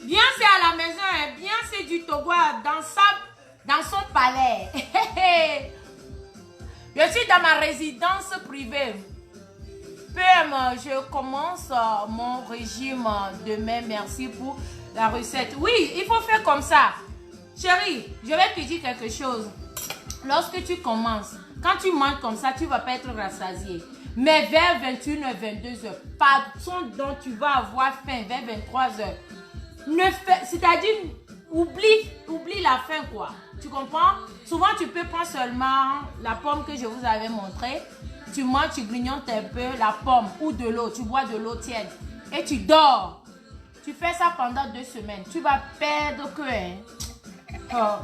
Bien, c'est à la maison. Hein. Bien, c'est du Togo dans son palais. Je suis dans ma résidence privée. PM, je commence mon régime demain. Merci pour la recette. Oui, il faut faire comme ça. Chérie, je vais te dire quelque chose. Lorsque tu commences, quand tu manges comme ça, tu ne vas pas être rassasié. Mais vers 21h, 22h, façon dont tu vas avoir faim, vers 23h, c'est-à-dire, oublie la faim, quoi. Tu comprends? Souvent, tu peux prendre seulement la pomme que je vous avais montrée. Tu manges, tu grignotes un peu la pomme ou de l'eau. Tu bois de l'eau tiède et tu dors. Tu fais ça pendant 2 semaines. Tu vas perdre que... Hein. Oh.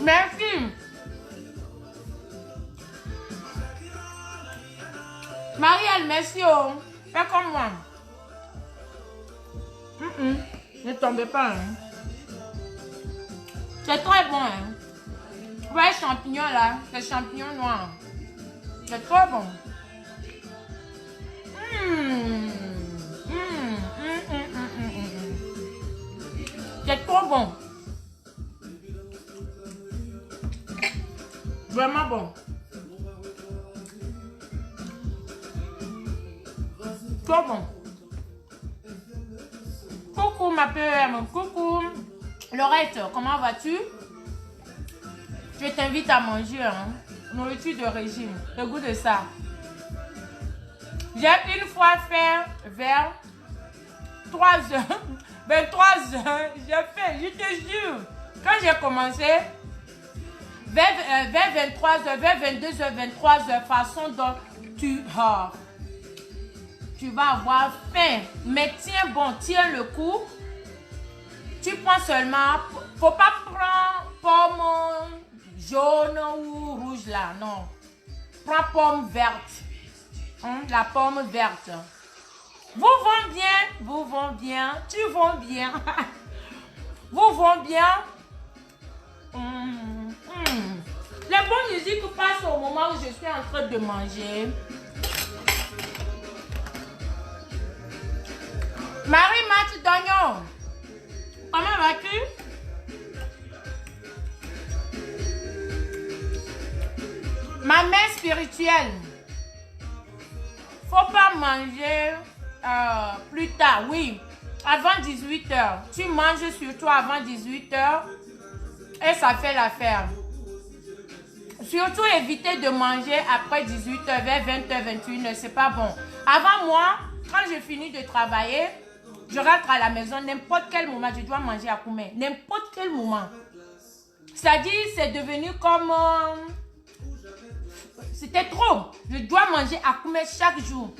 Merci. Marielle, merci. Oh. Fais comme moi. Ne tombez pas. Hein. C'est très bon. Hein. Vous voyez les champignons là, les champignons noirs. C'est trop bon. C'est trop bon. Vraiment bon. Trop bon. Coucou ma PM, coucou. Laurette, comment vas-tu? Je t'invite à manger, hein. Nourriture de régime. Le goût de ça. J'ai une fois fait vers 3h, 23h. J'ai fait, je te jure. Quand j'ai commencé, vers 23h, vers 22h, 23h, façon dont tu vas avoir faim. Mais tiens bon, tiens le coup. Tu prends seulement, faut pas prendre pomme jaune ou rouge là, non. Prends pomme verte. La pomme verte. Vous vont bien, tu vends bien. Vous vont bien. Les bonnes musiques passent au moment où je suis en train de manger. Marie-Mathieu Dagnon, comment vas-tu? Ma mère spirituelle, faut pas manger plus tard, oui, avant 18h. Tu manges surtout avant 18h et ça fait l'affaire. Surtout éviter de manger après 18h, vers 20h, 21h, c'est pas bon. Avant moi, quand je finis de travailler, je rentre à la maison, n'importe quel moment, je dois manger à Koumé. N'importe quel moment. C'est-à-dire, c'est devenu comme... c'était trop. Je dois manger à Koumé chaque jour.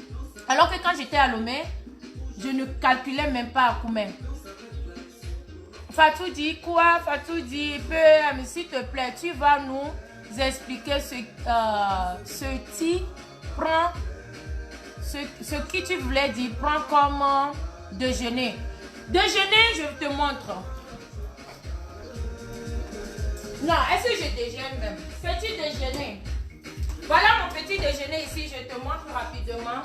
Alors que quand j'étais à Lomé, je ne calculais même pas à Koumé. Fatou dit quoi? Fatou dit, s'il te plaît, tu vas nous expliquer ce qui tu voulais dire. Prends comme déjeuner. Déjeuner, je te montre. Non, est-ce que je déjeune même? Petit déjeuner. Voilà mon petit déjeuner ici, je te montre rapidement.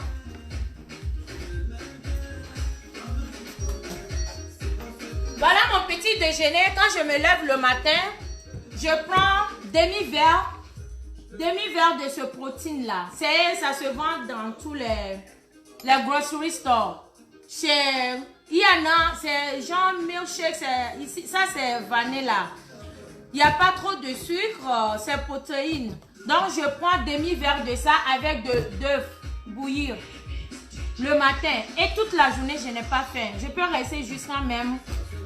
Voilà mon petit déjeuner. Quand je me lève le matin, je prends demi-verre de ce protéine là. Ça se vend dans tous les grocery stores. Il y en a, c'est genre milkshake, ici, ça c'est vanilla. Il n'y a pas trop de sucre, c'est protéine. Donc je prends demi-verre de ça avec d'œufs bouillir le matin. Et toute la journée, je n'ai pas faim. Je peux rester jusqu'à même.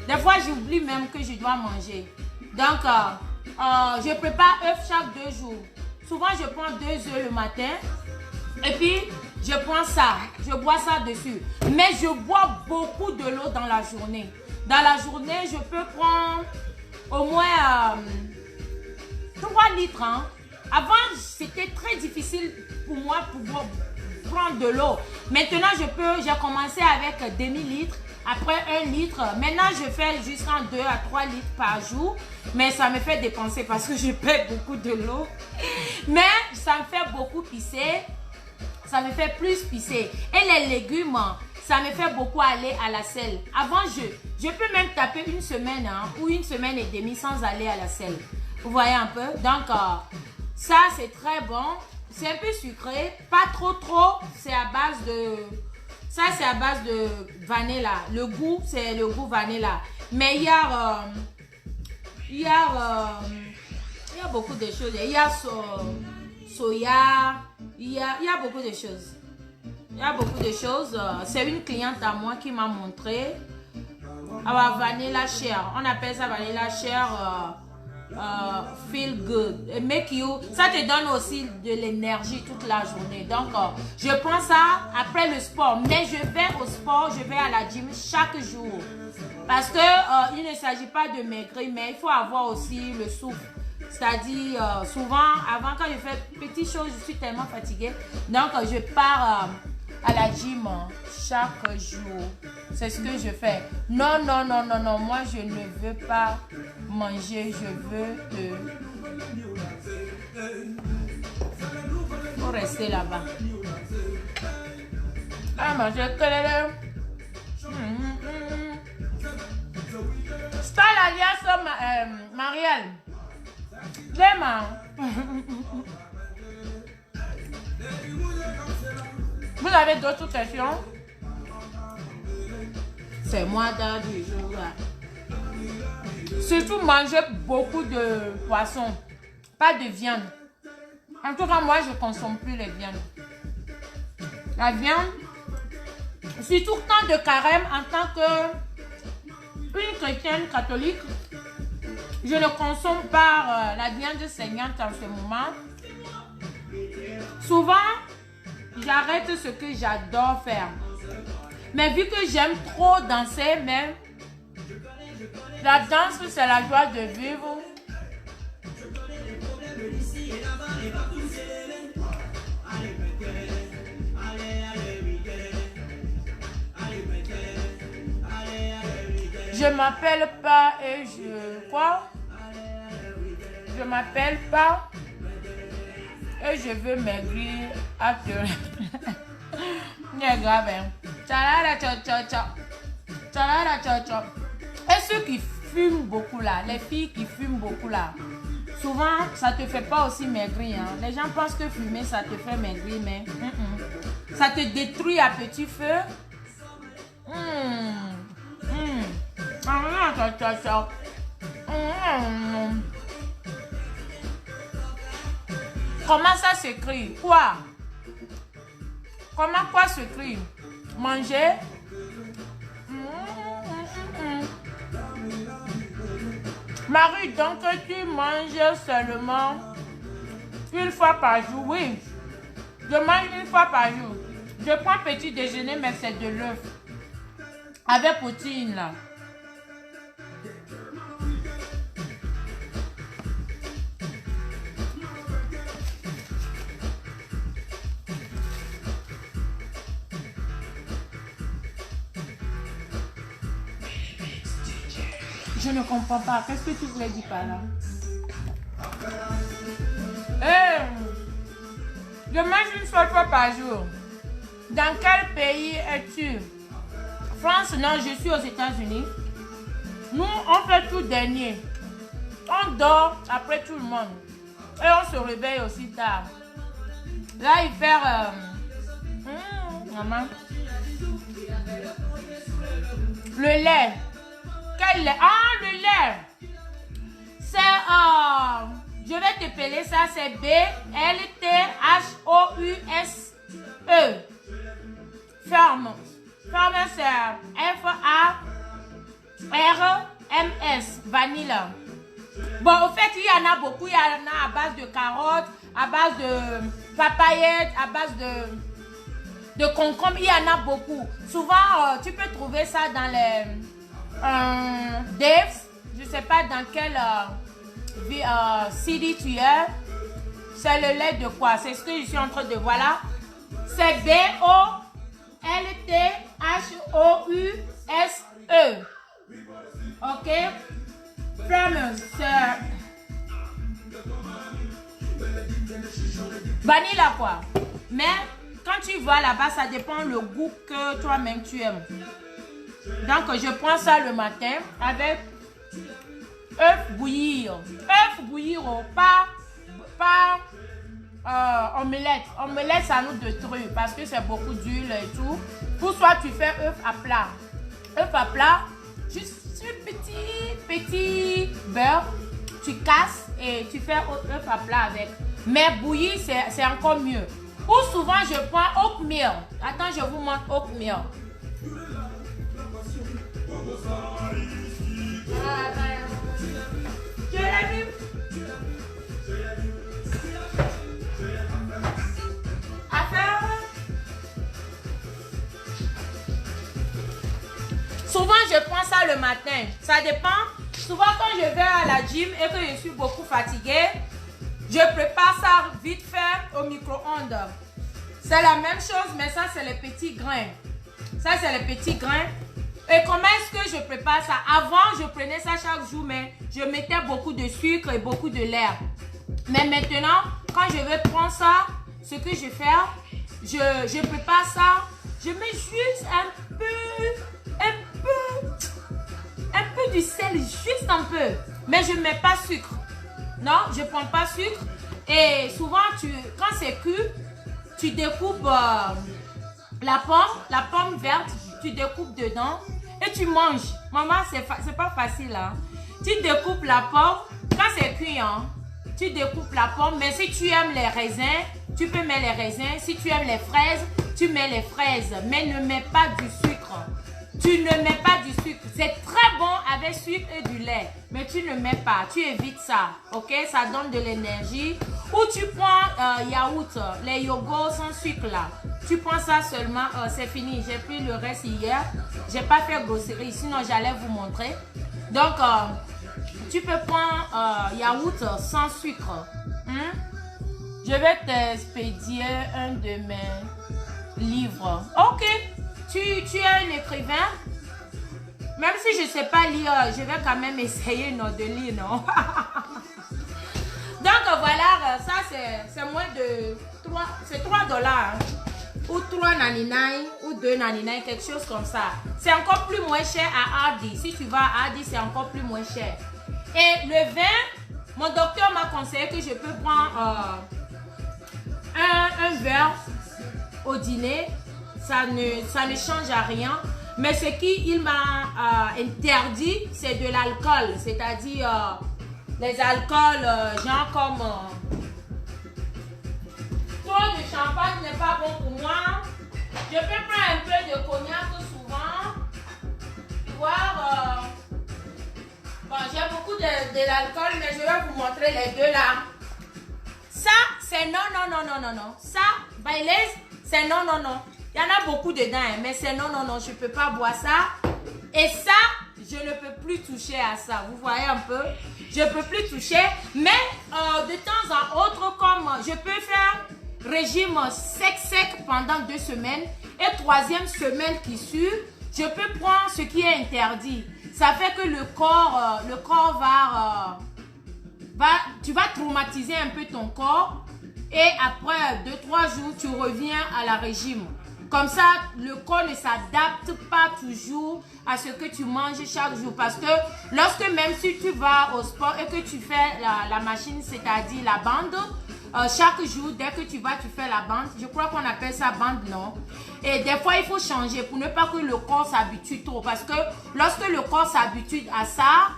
Des fois, j'oublie même que je dois manger. Donc, je prépare œufs chaque 2 jours. Souvent, je prends 2 œufs le matin. Et puis, je prends ça. Je bois ça dessus. Mais je bois beaucoup de l'eau dans la journée. Dans la journée, je peux prendre au moins 3 litres. Hein. Avant, c'était très difficile pour moi pour prendre de l'eau. Maintenant, j'ai commencé avec demi-litre. après 1 litre. Maintenant, je fais jusqu'en 2 à 3 litres par jour. Mais ça me fait dépenser parce que je paie beaucoup de l'eau. Mais ça me fait beaucoup pisser. Ça me fait plus pisser. Et les légumes, ça me fait beaucoup aller à la selle. Avant, je peux même taper une semaine ou 1 semaine et demie sans aller à la selle. Vous voyez un peu? Donc, ça, c'est très bon. C'est un peu sucré. Pas trop. C'est à base de... Ça, c'est à base de vanilla. Le goût, c'est le goût vanilla. Mais il y a beaucoup de choses. Il y a soya. Il y a beaucoup de choses. Il y a beaucoup de choses. C'est une cliente à moi qui m'a montré. Ah, vanilla share. On appelle ça vanilla share. Feel good. Make you. Ça te donne aussi de l'énergie toute la journée. Donc, je prends ça après le sport. Mais je vais au sport, je vais à la gym chaque jour. Parce que il ne s'agit pas de maigrir, mais il faut avoir aussi le souffle. C'est-à-dire, souvent, avant, quand je fais petites choses, je suis tellement fatiguée. Donc, je pars à la gym chaque jour. C'est ce que je fais. Non. Moi, je ne veux pas manger. Je veux faut rester là-bas. Ah, manger que c'est l'alliance Marielle. Clément. Vous avez d'autres questions? C'est moi dans du jour là. Surtout manger beaucoup de poissons, pas de viande. En tout cas, moi je consomme plus les viandes. La viande, surtout temps de carême, en tant que une chrétienne catholique, je ne consomme pas la viande saignante en ce moment. Souvent, j'arrête ce que j'adore faire. Mais vu que j'aime trop danser, mais la danse, c'est la joie de vivre. Je m'appelle pas et je... Quoi? Je m'appelle pas et je veux maigrir à te... C'est grave, hein? Et ceux qui fument beaucoup là, les filles qui fument beaucoup là, souvent ça te fait pas aussi maigrir. Hein? Les gens pensent que fumer ça te fait maigrir, mais ça te détruit à petit feu. Comment ça s'écrit? Quoi? Comment quoi s'écrit? Manger? Marie, donc tu manges seulement 1 fois par jour? Oui, je mange 1 fois par jour. Je prends petit déjeuner, mais c'est de l'œuf avec protéines là. Je ne comprends pas. Qu'est-ce que tu voulais dire par là? Je mange 1 seule fois par jour. Dans quel pays es-tu? France, non, je suis aux États-Unis. Nous, on fait tout dernier. On dort après tout le monde. Et on se réveille aussi tard. Là, il fait... maman. Le lait. Quel lait? Ah, le lait. C'est... je vais te peler ça. C'est B-L-T-H-O-U-S-E. Ferme. Ferme, c'est F-A-R-M-S. Vanilla. Bon, au fait, il y en a beaucoup. Il y en a à base de carottes, à base de papayettes, à base de concombre. Il y en a beaucoup. Souvent, tu peux trouver ça dans les... Dave, je sais pas dans quel city tu es. C'est le lait de quoi? C'est ce que je suis en train de voir là. C'est B-O-L-T-H-O-U-S-E. S-E. Ok? Famous. Vanilla quoi. Mais quand tu vois là-bas, ça dépend le goût que toi-même tu aimes. Donc je prends ça le matin avec œuf bouillir. Œuf bouillir, pas omelette. Omelette, ça nous détruit parce que c'est beaucoup d'huile et tout. Pour soit tu fais œuf à plat. Œuf à plat, juste petit beurre. Tu casses et tu fais œuf à plat avec. Mais bouillir, c'est encore mieux. Ou souvent, je prends oatmeal. Attends, je vous montre oatmeal. Je l'ai vu. Souvent, je prends ça le matin. Ça dépend. Souvent, quand je vais à la gym et que je suis beaucoup fatiguée, je prépare ça vite fait au micro-ondes. C'est la même chose, mais ça, c'est les petits grains. Ça, c'est les petits grains. Et comment est-ce que je prépare ça? Avant, je prenais ça chaque jour, mais je mettais beaucoup de sucre et beaucoup de lait. Mais maintenant, quand je vais prendre ça, ce que je fais, je prépare ça. Je mets juste un peu du sel, juste un peu. Mais je ne mets pas sucre. Non, je ne prends pas sucre. Et souvent, quand c'est cuit, tu découpes la pomme verte, tu découpes dedans et tu manges. Maman, c'est pas facile. Hein? Tu découpes la pomme, quand c'est cuit, hein, tu découpes la pomme. Mais si tu aimes les raisins, tu peux mettre les raisins. Si tu aimes les fraises, tu mets les fraises. Mais ne mets pas du sucre. Tu ne mets pas du sucre. C'est très bon avec sucre et du lait. Mais tu ne mets pas. Tu évites ça. Ok? Ça donne de l'énergie. Ou tu prends yaourt. Les yogourts sans sucre là. Tu prends ça seulement. C'est fini. J'ai pris le reste hier. J'ai pas fait grosserie. Sinon, j'allais vous montrer. Donc, tu peux prendre yaourt sans sucre. Je vais t'expédier un de mes livres. Ok. Tu es un écrivain. Même si je ne sais pas lire, je vais quand même essayer de lire, non? Donc voilà, ça c'est moins de 3, c'est 3 dollars. Ou 3,99 ou 2,99, quelque chose comme ça. C'est encore plus moins cher à Aldi. Si tu vas à Aldi, c'est encore plus moins cher. Et le vin, mon docteur m'a conseillé que je peux prendre un verre au dîner. Ça ne change à rien. Mais ce qu'il m'a interdit, c'est de l'alcool. C'est-à-dire les alcools, genre comme... trop de champagne n'est pas bon pour moi. Je peux prendre un peu de cognac souvent. Tu vois, bon, j'ai beaucoup de l'alcool, mais je vais vous montrer les deux là. Ça, c'est non. Ça, Baileys, c'est non. Il y en a beaucoup dedans, hein, mais c'est non. Je ne peux pas boire ça. Et ça, je ne peux plus toucher à ça. Vous voyez un peu? Je ne peux plus toucher. Mais de temps en autre, comme je peux faire régime sec pendant 2 semaines. Et 3e semaine qui suit, je peux prendre ce qui est interdit. Ça fait que le corps tu vas traumatiser un peu ton corps. Et après 2-3 jours, tu reviens à la régime. Comme ça, le corps ne s'adapte pas toujours à ce que tu manges chaque jour. Parce que lorsque même si tu vas au sport et que tu fais la machine, c'est-à-dire la bande, chaque jour, dès que tu vas, tu fais la bande. Je crois qu'on appelle ça bande, non? Et des fois, il faut changer pour ne pas que le corps s'habitue trop. Parce que lorsque le corps s'habitue à ça,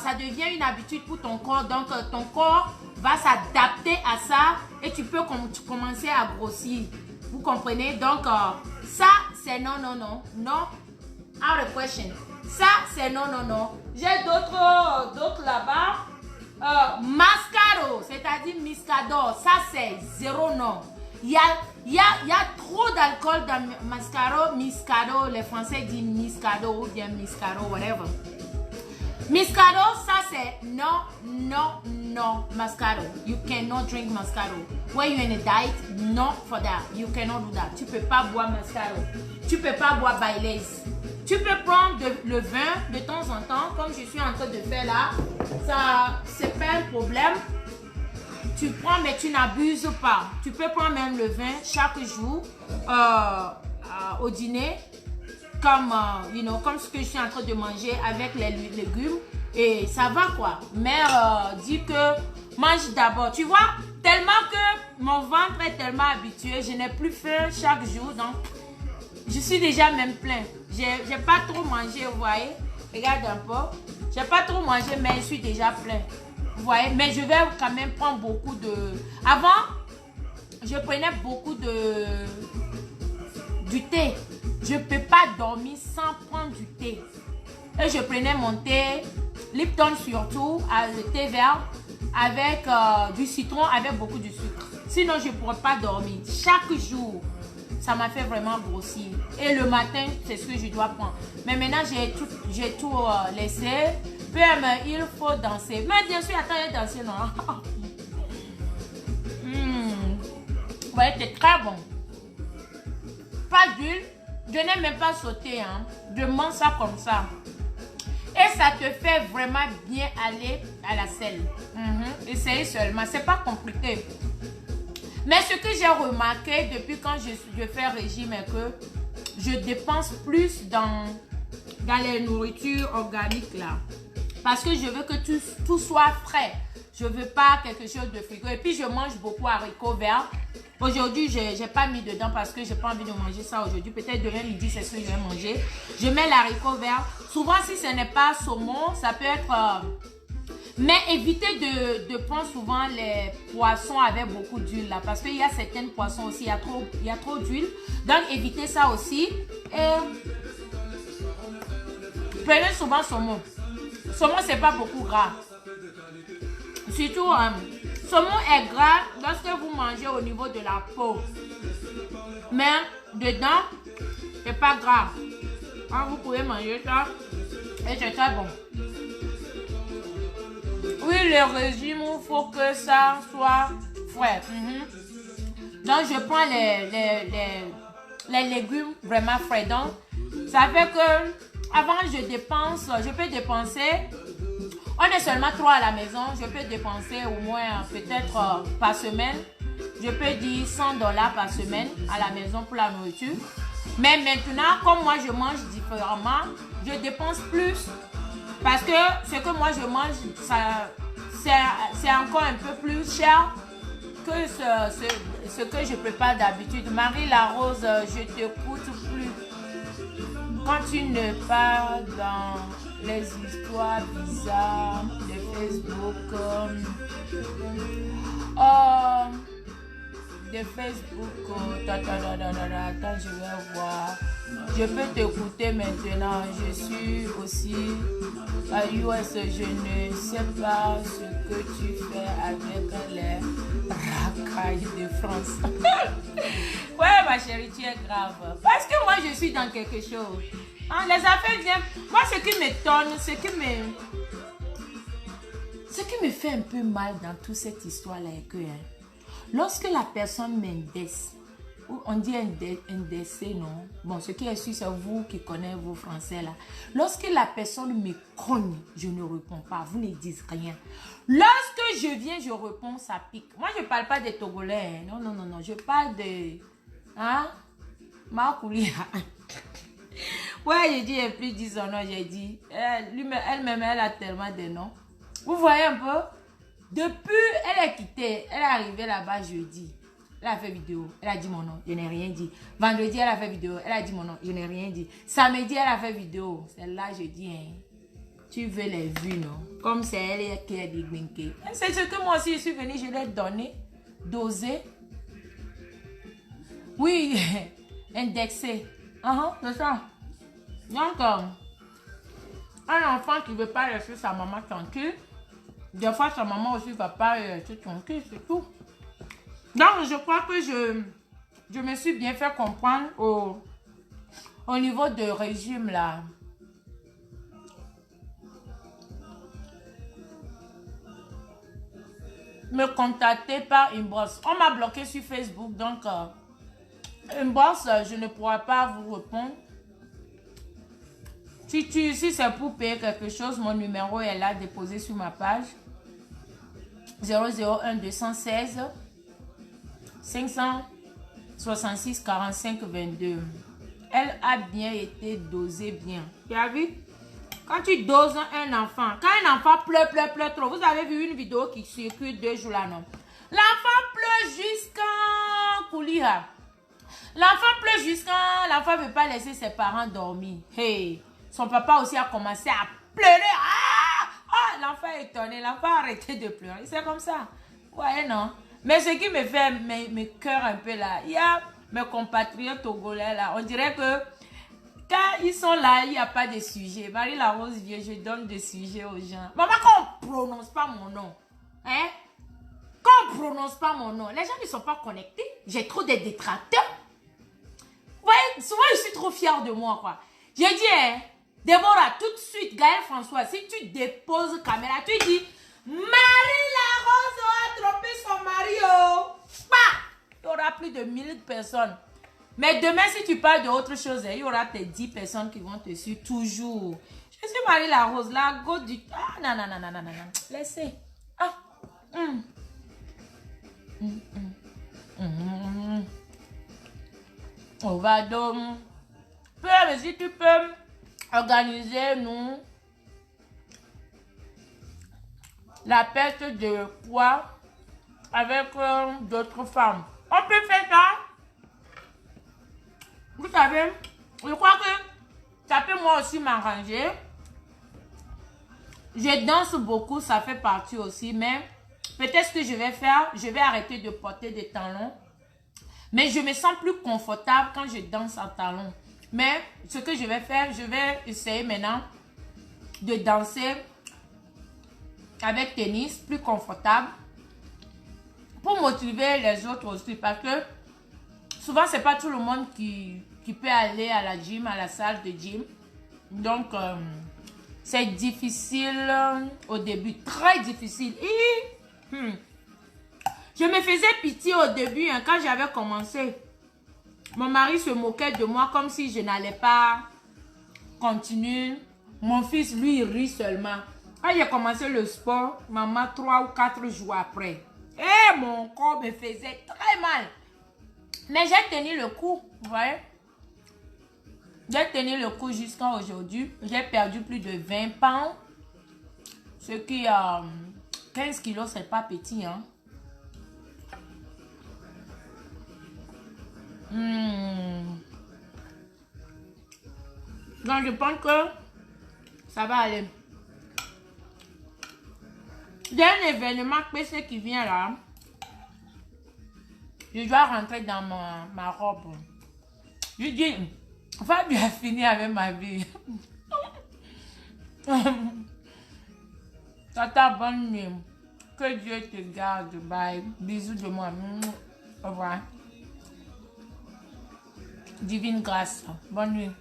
ça devient une habitude pour ton corps. Donc, ton corps va s'adapter à ça et tu peux commencer à grossir. Vous comprenez? Donc, ça, c'est non. Non, out of question. Ça, c'est non. J'ai d'autres là-bas. Mascaro, c'est-à-dire Miscador. Ça, c'est 0 non. Il y a trop d'alcool dans Mascaro. Miscado, les Français disent Miscado ou bien Miscaro, whatever. Miscaro, ça, c'est non. Mascaro. You cannot drink Mascaro. When you're in a diet, no for that. You cannot do that. Tu peux pas boire Mascaro. Tu peux pas boire Baileys. Tu peux prendre le vin de temps en temps, comme je suis en train de faire là. Ça, c'est pas un problème. Tu prends, mais tu n'abuses pas. Tu peux prendre même le vin chaque jour au dîner, comme, comme ce que je suis en train de manger avec les légumes. Et ça va quoi. Mère dit que mange d'abord. Tu vois, tellement que mon ventre est tellement habitué, je n'ai plus faim chaque jour. Donc, je suis déjà même plein. J'ai pas trop mangé, vous voyez. Regarde un peu. J'ai pas trop mangé, mais je suis déjà plein. Vous voyez, mais je vais quand même prendre beaucoup de... Avant, je prenais beaucoup du thé. Je ne peux pas dormir sans prendre du thé. Et je prenais mon thé, Lipton surtout, le thé vert, avec du citron, avec beaucoup de sucre. Sinon, je ne pourrais pas dormir. Chaque jour, ça m'a fait vraiment grossir. Et le matin, c'est ce que je dois prendre. Mais maintenant, j'ai tout laissé. PM, il faut danser. Mais bien sûr, attends, il danser, non? Ouais, c'est très bon. Pas d'huile. Je n'ai même pas sauté. Hein. Je mange ça comme ça. Et ça te fait vraiment bien aller à la selle. Essayez seulement. C'est pas compliqué. Mais ce que j'ai remarqué depuis quand je fais régime est que je dépense plus dans les nourritures organiques là. Parce que je veux que tout soit frais. Je ne veux pas quelque chose de frigo. Et puis, je mange beaucoup haricots verts. Aujourd'hui, je n'ai pas mis dedans parce que je n'ai pas envie de manger ça aujourd'hui. Peut-être demain midi, c'est ce que je vais manger. Je mets l'haricot vert. Souvent, si ce n'est pas saumon, ça peut être... Mais évitez de prendre souvent les poissons avec beaucoup d'huile là. Parce qu'il y a certains poissons aussi, il y a trop d'huile. Donc, évitez ça aussi. Et prenez souvent saumon. Saumon, c'est pas beaucoup gras. Surtout, saumon est gras lorsque vous mangez au niveau de la peau. Mais dedans, c'est pas gras. Hein, vous pouvez manger ça et c'est très bon. Oui, le régime, il faut que ça soit frais. Donc, je prends les légumes vraiment frais. Donc, ça fait que avant, je peux dépenser. On est seulement 3 à la maison. Je peux dépenser au moins peut-être par semaine. Je peux dire $100 par semaine à la maison pour la nourriture. Mais maintenant, comme moi je mange différemment, je dépense plus. Parce que ce que moi je mange, c'est encore un peu plus cher que ce que je prépare d'habitude. Marie Larose, je t'écoute plus. Quand tu ne pars dans les histoires bizarres de Facebook, attends, je vais voir. Je peux t'écouter maintenant. Je suis aussi à US. Je ne sais pas ce que tu fais avec les racailles de France. Ouais, ma chérie, tu es grave. Parce que moi, je suis dans quelque chose. Hein, les affaires viennent. Moi, ce qui m'étonne, ce qui me fait un peu mal dans toute cette histoire-là est que lorsque la personne m'indexe, on dit indexé, non? Bon, ce qui est sûr, c'est vous qui connaissez vos français là. Lorsque la personne me cogne, je ne réponds pas. Vous ne dites rien. Lorsque je viens, je réponds, ça pique. Moi, je ne parle pas des Togolais. Hein. Non. Je parle de... Hein? Marcoulia. Ouais, j'ai dit, et puis 10 ans, non, j'ai dit. Elle-même, elle a tellement de noms. Vous voyez un peu? Depuis, elle est quittée. Elle est arrivée là-bas jeudi. Elle a fait vidéo. Elle a dit mon nom. Je n'ai rien dit. Vendredi, elle a fait vidéo. Elle a dit mon nom. Je n'ai rien dit. Samedi, elle a fait vidéo. Celle-là, je dis, tu veux les vues, non? Comme c'est elle qui a dit Glinké. C'est ce que moi aussi, je suis venue, je l'ai donné. Dosé. Oui, indexé. C'est ça. Donc, un enfant qui ne veut pas laisser sa maman tranquille, des fois sa maman aussi ne va pas laisser tranquille, c'est tout. Donc, je crois que je me suis bien fait comprendre au niveau de régime là. Me contacter par inbox. On m'a bloqué sur Facebook, donc inbox, je ne pourrai pas vous répondre. Si c'est pour payer quelque chose, mon numéro est là, déposé sur ma page. 001 216 566 45 22. Elle a bien été dosée bien. Tu as vu? Quand tu doses un enfant, quand un enfant pleure trop, vous avez vu une vidéo qui circule 2 jours là, non? L'enfant pleure jusqu'à Kouliha. L'enfant pleure jusqu'à... L'enfant ne veut pas laisser ses parents dormir. Hey, son papa aussi a commencé à pleurer. L'enfant est étonné. L'enfant a arrêté de pleurer. C'est comme ça. Ouais, non. Mais ce qui me fait mes cœurs un peu là, il y a mes compatriotes togolais là. On dirait que quand ils sont là, il n'y a pas de sujet. Marie-Larose vient, je donne des sujets aux gens. Maman, quand on ne prononce pas mon nom, hein? Quand on ne prononce pas mon nom, les gens ne sont pas connectés. J'ai trop de détracteurs. Ouais, souvent je suis trop fière de moi, quoi. J'ai dit, hein, Déborah, tout de suite, Gaël François, si tu déposes caméra, tu dis, Marie-Larose a trompé son mari, oh. Bah! Il y aura plus de 1000 personnes. Mais demain, si tu parles d'autre chose, il y aura tes 10 personnes qui vont te suivre toujours. Je suis Marie-Larose, la go du... Ah, non. Laissez. Ah. On va donc... Si tu peux organiser, nous, la perte de poids avec d'autres femmes. On peut faire ça. Vous savez, je crois que ça peut moi aussi m'arranger. Je danse beaucoup, ça fait partie aussi, mais peut-être ce que je vais faire, je vais arrêter de porter des talons. Mais je me sens plus confortable quand je danse en talons. Mais ce que je vais faire, je vais essayer maintenant de danser avec tennis, plus confortable. Pour motiver les autres aussi, parce que souvent, c'est pas tout le monde qui peut aller à la gym, à la salle de gym. Donc, c'est difficile au début, très difficile. Je me faisais pitié au début, hein, quand j'avais commencé. Mon mari se moquait de moi comme si je n'allais pas continuer. Mon fils, lui, il rit seulement. Quand j'ai commencé le sport, maman, 3 ou 4 jours après, et mon corps me faisait très mal. Mais j'ai tenu le coup, vous voyez. J'ai tenu le coup jusqu'à aujourd'hui. J'ai perdu plus de 20 pounds. Ce qui, 15 kilos, c'est pas petit, hein. Donc, je pense que ça va aller. Il y a un événement PC qui vient là. Je dois rentrer dans ma robe. Je dis, Fabien a fini avec ma vie. Tata, bonne nuit. Que Dieu te garde. Bye. Bisous de moi. Au revoir. Divine grâce. Bonne nuit.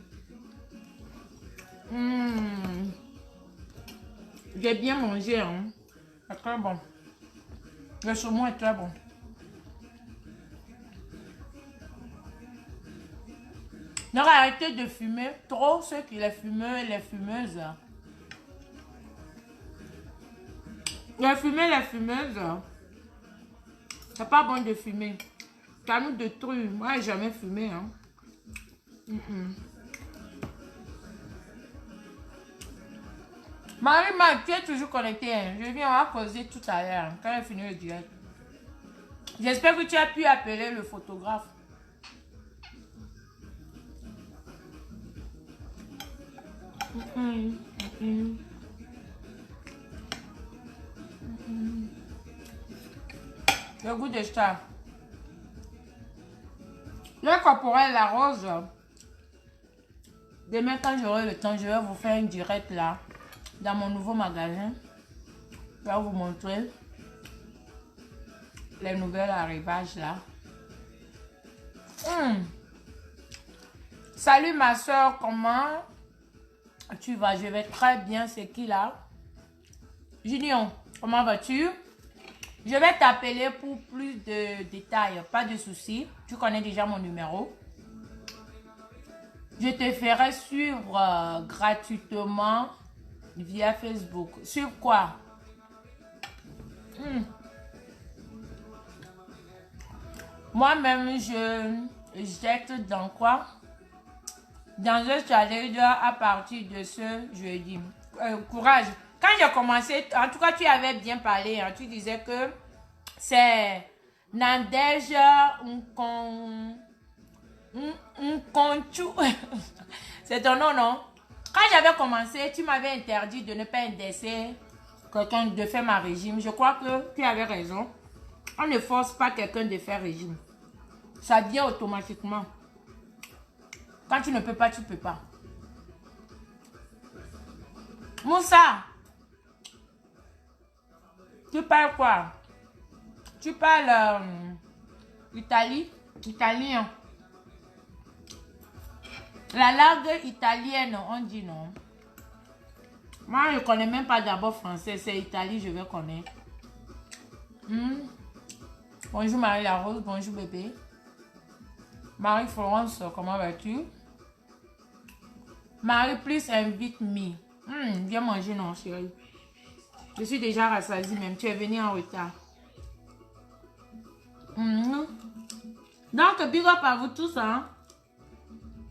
J'ai bien mangé. Hein. C'est très bon. Le saumon est très bon. Donc arrêtez de fumer trop, ceux qui les fumeux et les fumeuses. Les fumeurs et les fumeuses, c'est pas bon de fumer. Ça nous détruit. Moi, j'ai jamais fumé. Hein. Marie-Ma, tu es toujours connectée. Hein. Je viens, on va causer tout à l'heure quand elle finit le direct. J'espère que tu as pu appeler le photographe. Le goût de ça. Le corporel, la rose. Demain, quand j'aurai le temps, je vais vous faire un direct là. Dans mon nouveau magasin. Je vais vous montrer les nouvelles arrivages là. Salut ma soeur, comment tu vas? Je vais très bien, c'est qui là? Junior, comment vas-tu? Je vais t'appeler pour plus de détails, pas de soucis. Tu connais déjà mon numéro. Je te ferai suivre gratuitement via Facebook. Sur quoi? Moi-même, je jette dans quoi? Dans un challenge à partir de ce jeudi. Courage. Quand j'ai commencé, en tout cas, tu avais bien parlé. Hein, tu disais que c'est Nadège Nkonchu. C'est ton nom, non? Quand j'avais commencé, tu m'avais interdit de ne pas indexer quelqu'un de faire ma régime. Je crois que tu avais raison. On ne force pas quelqu'un de faire régime. Ça vient automatiquement. Quand tu ne peux pas, tu ne peux pas. Moussa, tu parles quoi? Tu parles italien. La langue italienne, on dit non. Moi, je ne connais même pas d'abord français. C'est Italie, je vais connaître. Bonjour Marie-La-Rose, bonjour bébé. Marie-Florence, comment vas-tu? Marie, plus invite-me. Viens manger, non, chérie. Je suis déjà rassasiée même. Tu es venue en retard. Donc, big up à vous tous. Hein?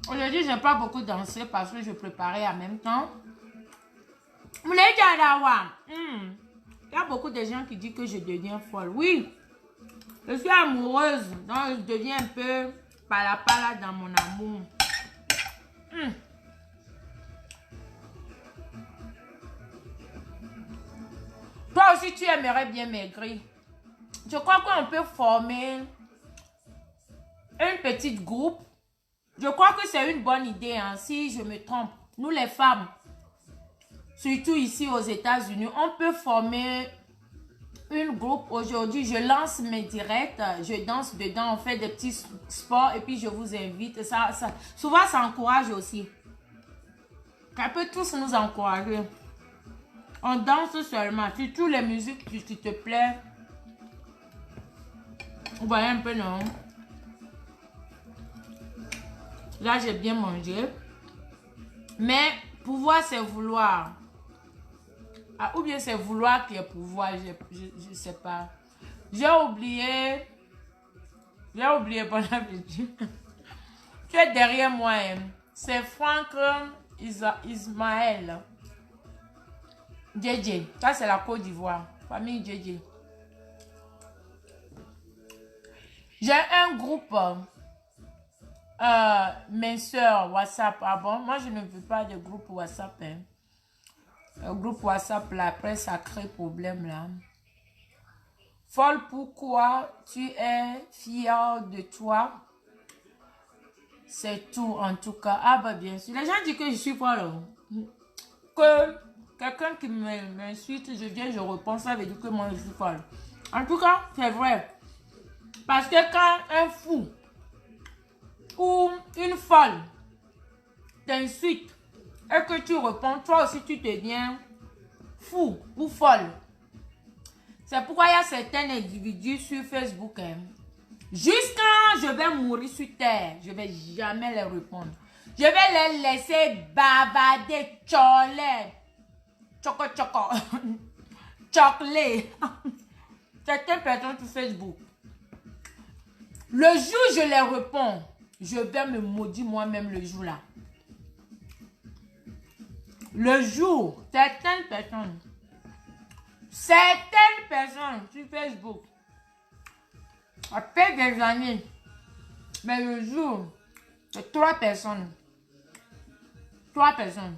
Aujourd'hui, je n'ai pas beaucoup dansé parce que je préparais en même temps. Il y a beaucoup de gens qui disent que je deviens folle. Oui, je suis amoureuse. Donc, je deviens un peu pala dans mon amour. Toi aussi, tu aimerais bien maigrir. Je crois qu'on peut former un petit groupe. Je crois que c'est une bonne idée, hein, si je me trompe. Nous, les femmes, surtout ici aux États-Unis, on peut former un groupe. Aujourd'hui, je lance mes directs. Je danse dedans, on fait des petits sports et puis je vous invite. Souvent, ça encourage aussi. Ça peut tous nous encourager. On danse seulement. Surtout les musiques qui te plaisent. Vous voyez un peu, non? Là, j'ai bien mangé. Mais pouvoir, c'est vouloir. Ah, ou bien c'est vouloir qui est pouvoir. Je ne sais pas. J'ai oublié. Bon appétit. Tu es derrière moi. Hein. C'est Franck Ismaël. JJ. Ça, c'est la Côte d'Ivoire. Famille JJ. J'ai un groupe. Mes soeurs WhatsApp. Ah bon? Moi, je ne veux pas de groupe WhatsApp. Hein. Le groupe WhatsApp, là, après, ça crée problème, là. Folle, pourquoi tu es fière de toi? C'est tout, en tout cas. Ah, bah, bien sûr. Les gens disent que je suis folle. Que quelqu'un qui m'insulte, je réponds, ça veut dire que moi, je suis folle. En tout cas, c'est vrai. Parce que quand un fou ou une folle t'insulte et que tu réponds, toi aussi tu deviens fou ou folle. C'est pourquoi il y a certains individus sur Facebook. Hein, jusqu'à je vais mourir sur terre, je ne vais jamais les répondre. Je vais les laisser bavarder, choler, choco, chocolat. Certaines personnes sur Facebook. Le jour où je les réponds, je vais me maudire moi-même le jour là. Le jour, certaines personnes sur Facebook, après des années, mais le jour, c'est 3 personnes. 3 personnes.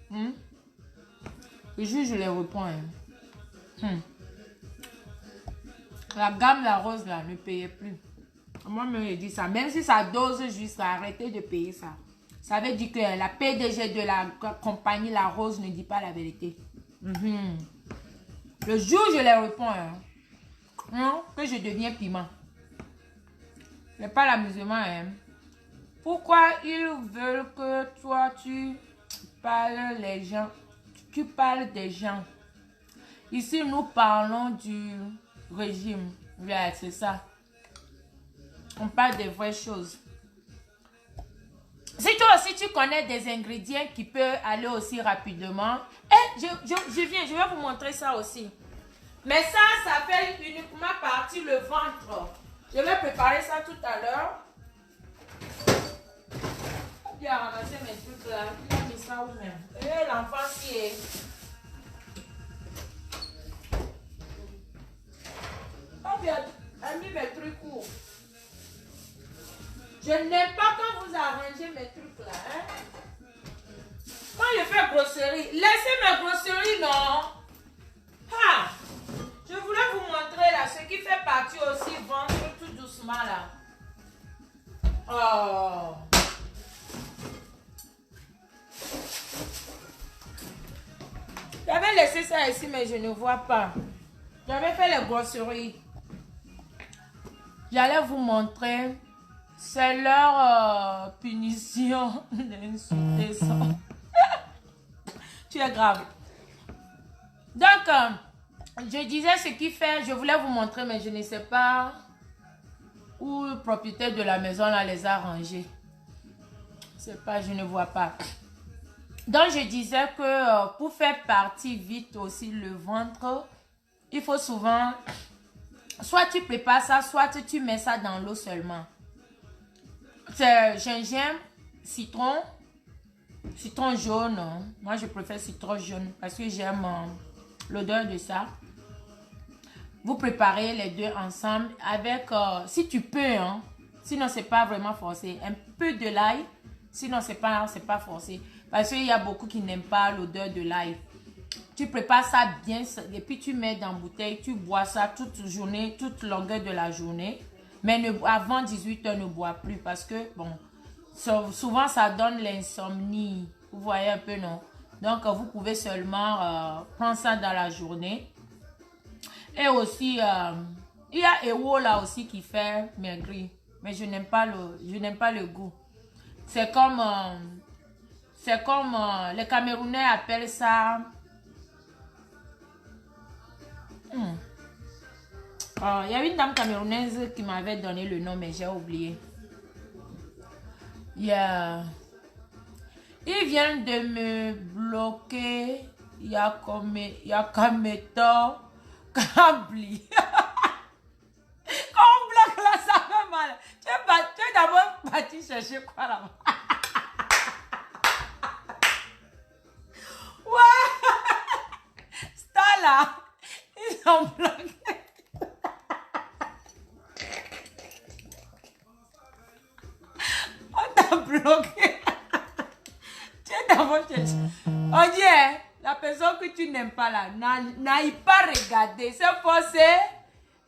Le jour, je les réponds. La gamme, la rose là, ne payait plus. Moi-même, je dis ça. Même si ça dose juste, arrêtez de payer ça. Ça veut dire que la PDG de la compagnie La Rose ne dit pas la vérité. Le jour où je les réponds, que je deviens piment. C'est pas l'amusement. Hein. Pourquoi ils veulent que toi, tu parles les gens? Tu parles des gens. Ici, nous parlons du régime. Ouais, c'est ça. On parle des vraies choses. Si toi aussi tu connais des ingrédients qui peuvent aller aussi rapidement, et je vais vous montrer ça aussi. Mais ça fait uniquement partie le ventre. Je vais préparer ça tout à l'heure. Il a ramassé mes trucs là. Il a mis ça où même? Et l'enfant qui est. Oh bien, a mis mes trucs où? Je n'aime pas quand vous arrangez mes trucs là. Hein? Quand je fais grosserie, laissez mes grosseries, non? Ah! Je voulais vous montrer là ce qui fait partie aussi ventre tout doucement là. Oh! J'avais laissé ça ici mais je ne vois pas. J'avais fait les grosseries. J'allais vous montrer. C'est leur punition d'insulter ça. Tu es grave. Donc, je disais ce qui fait, je voulais vous montrer, mais je ne sais pas où le propriétaire de la maison là les a rangés. Je ne sais pas, je ne vois pas. Donc, je disais que pour faire partie vite aussi le ventre, il faut souvent, soit tu prépares ça, soit tu mets ça dans l'eau seulement. C'est gingembre, citron jaune. Moi, je préfère citron jaune parce que j'aime l'odeur de ça. Vous préparez les deux ensemble avec, si tu peux, hein, sinon c'est pas vraiment forcé, un peu de l'ail, sinon c'est pas forcé. Parce qu'il y a beaucoup qui n'aiment pas l'odeur de l'ail. Tu prépares ça bien et puis tu mets dans la bouteille, tu bois ça toute journée, toute longueur de la journée. Mais avant 18 h, ne bois plus parce que, bon, souvent ça donne l'insomnie. Vous voyez un peu, non? Donc, vous pouvez seulement prendre ça dans la journée. Et aussi, il y a Ewo là aussi qui fait maigrir. Mais je n'aime pas le goût. C'est comme les Camerounais appellent ça. Il y a une dame camerounaise qui m'avait donné le nom, mais j'ai oublié. Yeah. Il vient de me bloquer. Il y a Kameto Kabli. Quand on bloque là, ça fait mal. Tu es d'abord parti chercher quoi là-bas? Ouais. C'est là. Ils ont bloqué. Bloqué. Tu es d'abord cherché. On dit, hein, la personne que tu n'aimes pas là, n'aille pas regarder. C'est forcé.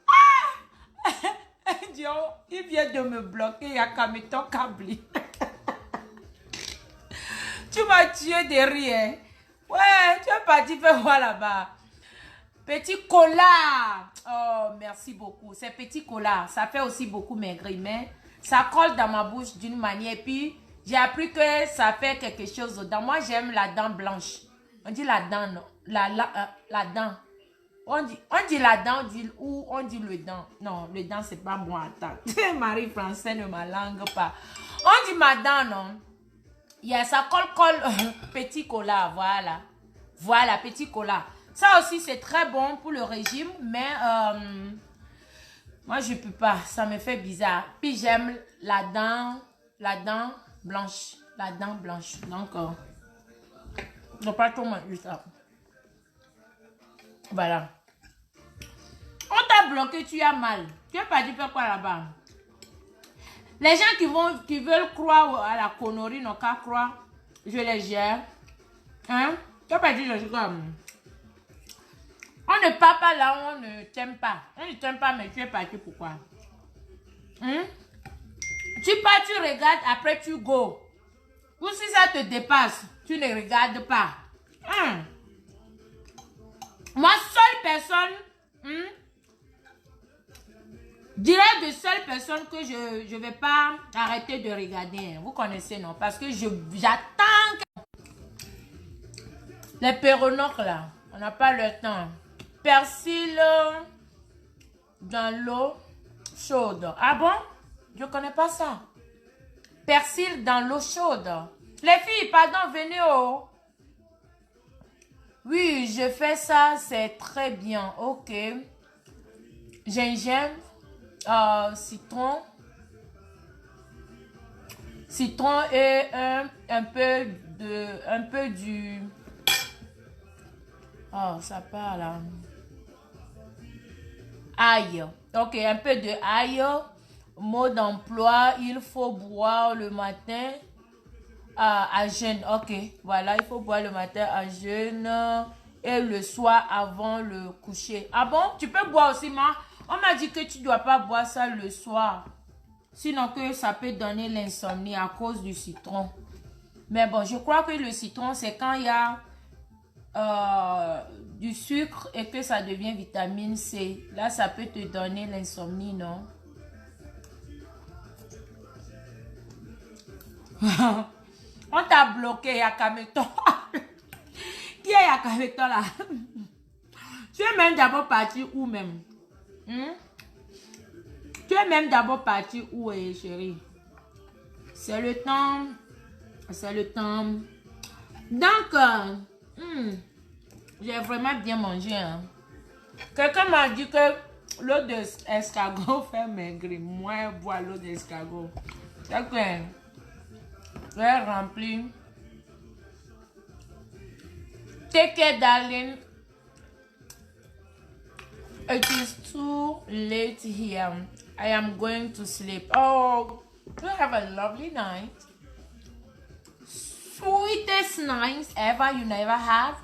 Ah! Dieu, il vient de me bloquer. Il y a Kameto Kabli. Tu m'as tué de rire. Ouais, tu es parti faire quoi là-bas? Petit cola. Oh, merci beaucoup. C'est petit cola. Ça fait aussi beaucoup maigrir, mais ça colle dans ma bouche d'une manière. Et puis, j'ai appris que ça fait quelque chose dedans. Moi, j'aime la dent blanche. On dit la dent, non? La dent. On dit la dent, on dit le dent. Non, le dent, c'est pas bon. Attends. Marie-Français ne ma langue pas. On dit ma dent, non? Yeah, ça colle. Petit cola, voilà. Voilà, petit cola. Ça aussi, c'est très bon pour le régime, mais moi, je ne peux pas. Ça me fait bizarre. Puis, j'aime la dent blanche. La dent blanche. Donc, je ne pas trop manger ça. Voilà. On t'a bloqué, tu as mal. Tu es parti faire quoi là-bas? Les gens qui veulent croire à la connerie n'ont qu'à croire. Je les gère. Hein? Tu es parti chercher comme... On ne part pas là où on ne t'aime pas. On ne t'aime pas, mais tu es parti pourquoi? Tu pars, tu regardes, après tu go. Ou si ça te dépasse, tu ne regardes pas. Moi, seule personne, dirais de seule personne que je ne vais pas arrêter de regarder. Hein. Vous connaissez, non? Parce que j'attends. Les péronocs là, on n'a pas le temps. Persil dans l'eau chaude. Ah bon? Je ne connais pas ça. persil dans l'eau chaude. Les filles, pardon, venez oh. Oui, je fais ça, c'est très bien. Ok. Gingembre, citron. Citron et un peu du... Oh, ça part là. Ail. Ok, un peu de ail. Mot d'emploi, il faut boire le matin à jeûne. Ok, voilà, il faut boire le matin à jeûne et le soir avant le coucher. Ah bon, tu peux boire aussi, moi. On m'a dit que tu ne dois pas boire ça le soir. Sinon que ça peut donner l'insomnie à cause du citron. Mais bon, je crois que le citron, c'est quand il y a du sucre et que ça devient vitamine C. Là, ça peut te donner l'insomnie, non? On t'a bloqué, Yakameton. Qui est Yakameton là? Tu es même d'abord parti où même? Tu es même d'abord parti où, chérie? C'est le temps. C'est le temps. Donc, j'ai vraiment bien mangé. Hein. Quelqu'un m'a dit que l'eau d'escargot fait maigrir. Moi, boire l'eau d'escargot. C'est que j'ai rempli. Take care, darling. It is too late here. I am going to sleep. Oh, you have a lovely night. Sweetest night ever you never have.